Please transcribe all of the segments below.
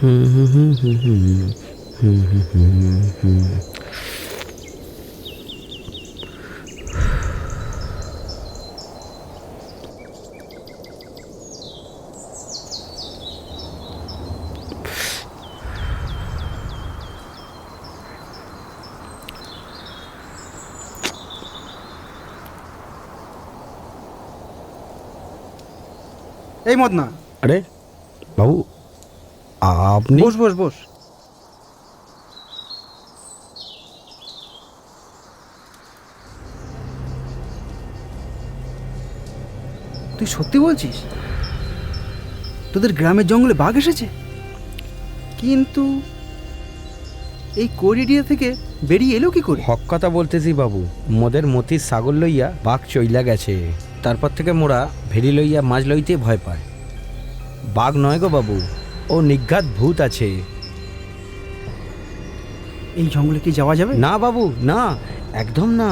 হুম হুম হুম হুম হুম হুম হুম হুম। এই মদনা, আরে বাবু, আপনি? বস বস বস। তুই সত্যি বলছিস তোদের গ্রামের জঙ্গলে বাঘ এসেছে? কিন্তু এই কোরিডিয়া থেকে বেরিয়ে এলো কি করে? হক কথা বলতেছি বাবু, মোদের মতির ছাগল লইয়া বাঘ চইলা গেছে। তারপর থেকে মোরা ভেড়ি লইয়া মাছ লইতে ভয় পায়। বাঘ নয় গো বাবু, ও নিঘাত ভূত আছে। এই জঙ্গলে কি যাওয়া যাবে? না বাবু না, একদম না।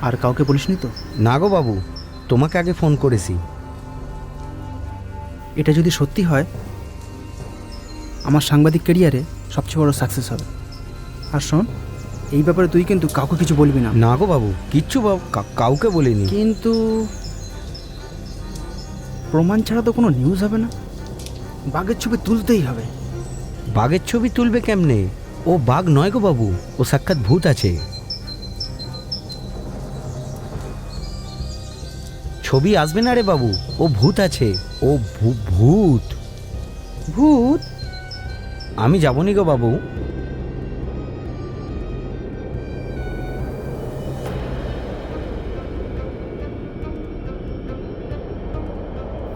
আর কাউকে বলিসনি তো? না গো বাবু, তোমাকে আগে ফোন করেছি। এটা যদি সত্যি হয় আমার সাংবাদিক ক্যারিয়ারে সবচেয়ে বড় সাকসেস হবে। আর শোন, এই ব্যাপারে তুই কিন্তু কাউকে কিছু বলবি না। না গো বাবু, কিচ্ছু বাবু, কাউকে বলিনি। কিন্তু প্রমাণ ছাড়া তো কোনো নিউজ হবে না। বাঘের ছবি তুলতেই হবে। বাঘের ছবি তুলবে কেমনে? ও বাঘ নয় গো বাবু, ও সাক্ষাৎ ভূত আছে। ছবি আসবে না রে বাবু, ও ভূত আছে। ও ভূত। ভূত? আমি যাবনি গো বাবু।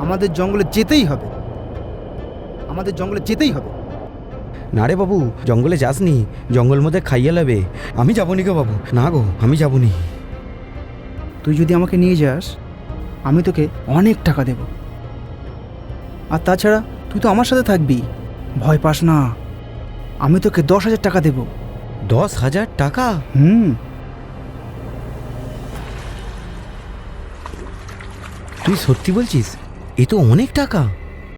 আমাদের জঙ্গলে যেতেই হবে, আমাদের জঙ্গলে যেতেই হবে। না রে বাবু, জঙ্গলে যাসনি, জঙ্গল মধ্যে খাইয়ে লাবে। আমি যাবনি গো বাবু, না গো, আমি যাবনি। তুই যদি আমাকে নিয়ে যাস আমি তোকে অনেক টাকা দেব। আর তাছাড়া তুই তো আমার সাথে থাকবি, ভয় পাস না। আমি তোকে 10,000 টাকা দেব। 10,000 টাকা? হুম। তুই সত্যি বলছিস? এ তো অনেক টাকা।